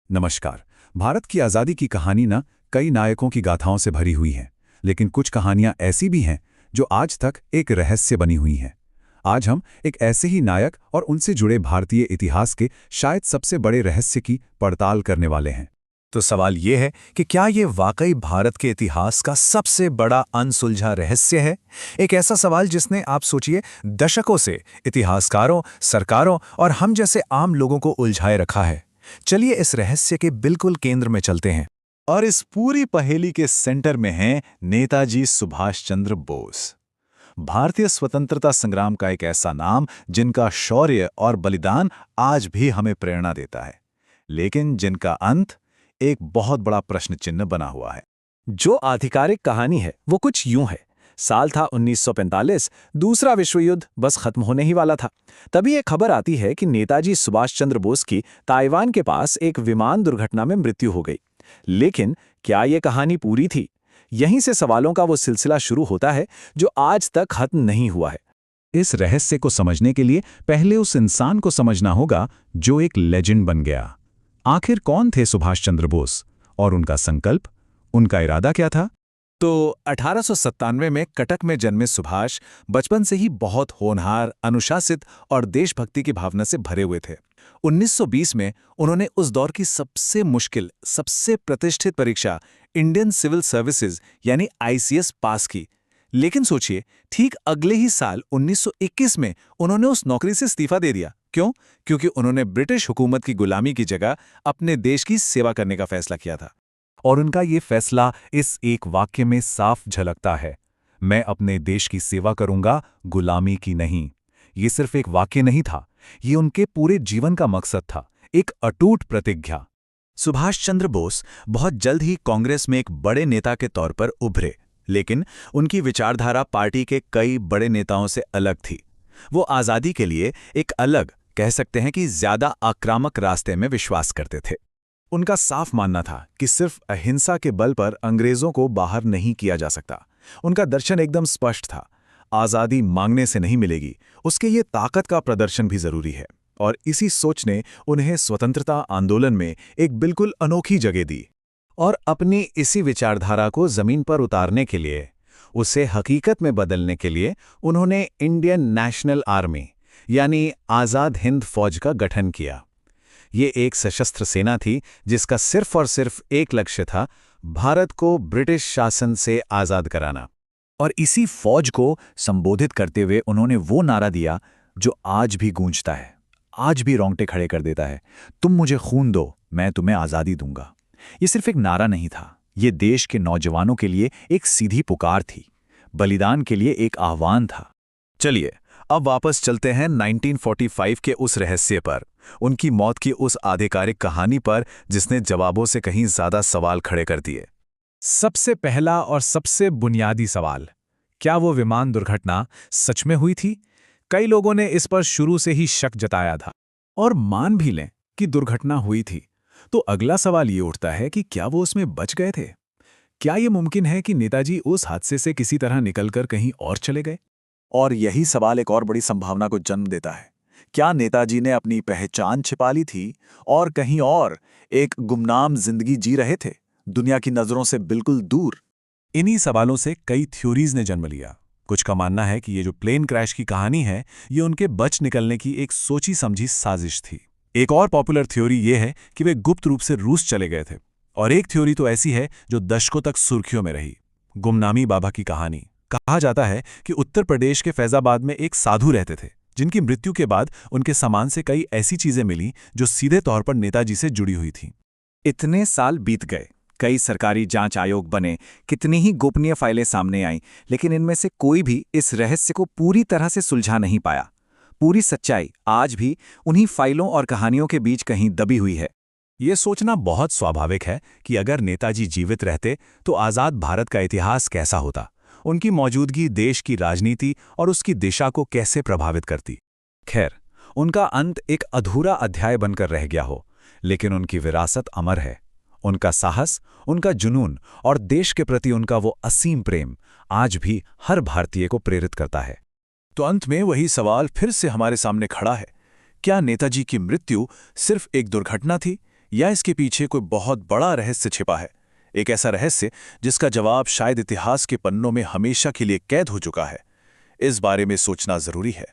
नमस्कार। भारत की आज़ादी की कहानी ना कई नायकों की गाथाओं से भरी हुई है, लेकिन कुछ कहानियां ऐसी भी हैं जो आज तक एक रहस्य बनी हुई हैं। आज हम एक ऐसे ही नायक और उनसे जुड़े भारतीय इतिहास के शायद सबसे बड़े रहस्य की पड़ताल करने वाले हैं। तो सवाल ये है कि क्या ये वाकई भारत के इतिहास का सबसे बड़ा अनसुलझा रहस्य है? एक ऐसा सवाल जिसने आप सोचिए दशकों से इतिहासकारों, सरकारों और हम जैसे आम लोगों को उलझाए रखा है। चलिए इस रहस्य के बिल्कुल केंद्र में चलते हैं। और इस पूरी पहेली के सेंटर में हैं नेताजी सुभाष चंद्र बोस। भारतीय स्वतंत्रता संग्राम का एक ऐसा नाम जिनका शौर्य और बलिदान आज भी हमें प्रेरणा देता है, लेकिन जिनका अंत एक बहुत बड़ा प्रश्न चिन्ह बना हुआ है। जो आधिकारिक कहानी है वो कुछ यूं है। साल था 1945, दूसरा विश्व युद्ध बस खत्म होने ही वाला था। तभी एक खबर आती है कि नेताजी सुभाष चंद्र बोस की ताइवान के पास एक विमान दुर्घटना में मृत्यु हो गई। लेकिन क्या ये कहानी पूरी थी? यहीं से सवालों का वो सिलसिला शुरू होता है जो आज तक खत्म नहीं हुआ है। इस रहस्य को समझने के लिए पहले उस इंसान को समझना होगा जो एक लेजेंड बन गया। आखिर कौन थे सुभाष चंद्र बोस और उनका संकल्प, उनका इरादा क्या था? तो 1897 में कटक में जन्मे सुभाष बचपन से ही बहुत होनहार, अनुशासित और देशभक्ति की भावना से भरे हुए थे। 1920 में उन्होंने उस दौर की सबसे मुश्किल, सबसे प्रतिष्ठित परीक्षा इंडियन सिविल सर्विसेज यानी आईसीएस पास की। लेकिन सोचिए, ठीक अगले ही साल 1921 में उन्होंने उस नौकरी से इस्तीफा दे दिया। क्यों? क्योंकि उन्होंने ब्रिटिश हुकूमत की गुलामी की जगह अपने देश की सेवा करने का फैसला किया था। और उनका ये फैसला इस एक वाक्य में साफ झलकता है, मैं अपने देश की सेवा करूंगा, गुलामी की नहीं। ये सिर्फ एक वाक्य नहीं था, ये उनके पूरे जीवन का मकसद था, एक अटूट प्रतिज्ञा। सुभाष चंद्र बोस बहुत जल्द ही कांग्रेस में एक बड़े नेता के तौर पर उभरे, लेकिन उनकी विचारधारा पार्टी के कई बड़े नेताओं से अलग थी। वो आज़ादी के लिए एक अलग, कह सकते हैं कि ज्यादा आक्रामक रास्ते में विश्वास करते थे। उनका साफ मानना था कि सिर्फ अहिंसा के बल पर अंग्रेजों को बाहर नहीं किया जा सकता। उनका दर्शन एकदम स्पष्ट था, आज़ादी मांगने से नहीं मिलेगी, उसके ये ताकत का प्रदर्शन भी जरूरी है। और इसी सोच ने उन्हें स्वतंत्रता आंदोलन में एक बिल्कुल अनोखी जगह दी। और अपनी इसी विचारधारा को जमीन पर उतारने के लिए, उसे हकीकत में बदलने के लिए उन्होंने इंडियन नेशनल आर्मी यानी आज़ाद हिंद फौज का गठन किया। ये एक सशस्त्र सेना थी जिसका सिर्फ और सिर्फ एक लक्ष्य था, भारत को ब्रिटिश शासन से आज़ाद कराना। और इसी फौज को संबोधित करते हुए उन्होंने वो नारा दिया जो आज भी गूंजता है, आज भी रोंगटे खड़े कर देता है, तुम मुझे खून दो, मैं तुम्हें आज़ादी दूंगा। ये सिर्फ एक नारा नहीं था, ये देश के नौजवानों के लिए एक सीधी पुकार थी, बलिदान के लिए एक आह्वान था। चलिए अब वापस चलते हैं 1945 के उस रहस्य पर, उनकी मौत की उस आधिकारिक कहानी पर जिसने जवाबों से कहीं ज्यादा सवाल खड़े कर दिए। सबसे पहला और सबसे बुनियादी सवाल, क्या वो विमान दुर्घटना सच में हुई थी? कई लोगों ने इस पर शुरू से ही शक जताया था। और मान भी लें कि दुर्घटना हुई थी, तो अगला सवाल ये उठता है कि क्या वो उसमें बच गए थे? क्या ये मुमकिन है कि नेताजी उस हादसे से किसी तरह निकलकर कहीं और चले गए? और यही सवाल एक और बड़ी संभावना को जन्म देता है, क्या नेताजी ने अपनी पहचान छिपा ली थी और कहीं और एक गुमनाम जिंदगी जी रहे थे, दुनिया की नजरों से बिल्कुल दूर? इन्हीं सवालों से कई थ्योरीज ने जन्म लिया। कुछ का मानना है कि ये जो प्लेन क्रैश की कहानी है, ये उनके बच निकलने की एक सोची समझी साजिश थी। एक और पॉपुलर थ्योरी ये है कि वे गुप्त रूप से रूस चले गए थे। और एक थ्योरी तो ऐसी है जो दशकों तक सुर्खियों में रही, गुमनामी बाबा की कहानी। कहा जाता है कि उत्तर प्रदेश के फैजाबाद में एक साधु रहते थे, जिनकी मृत्यु के बाद उनके सामान से कई ऐसी चीजें मिली जो सीधे तौर पर नेताजी से जुड़ी हुई थीं। इतने साल बीत गए, कई सरकारी जांच आयोग बने, कितनी ही गोपनीय फाइलें सामने आईं, लेकिन इनमें से कोई भी इस रहस्य को पूरी तरह से सुलझा नहीं पाया। पूरी सच्चाई आज भी उन्हीं फाइलों और कहानियों के बीच कहीं दबी हुई है। ये सोचना बहुत स्वाभाविक है कि अगर नेताजी जीवित रहते तो आज़ाद भारत का इतिहास कैसा होता, उनकी मौजूदगी देश की राजनीति और उसकी दिशा को कैसे प्रभावित करती। खैर, उनका अंत एक अधूरा अध्याय बनकर रह गया हो, लेकिन उनकी विरासत अमर है। उनका साहस, उनका जुनून और देश के प्रति उनका वो असीम प्रेम आज भी हर भारतीय को प्रेरित करता है। तो अंत में वही सवाल फिर से हमारे सामने खड़ा है, क्या नेताजी की मृत्यु सिर्फ एक दुर्घटना थी या इसके पीछे कोई बहुत बड़ा रहस्य छिपा है, एक ऐसा रहस्य जिसका जवाब शायद इतिहास के पन्नों में हमेशा के लिए कैद हो चुका है। इस बारे में सोचना जरूरी है।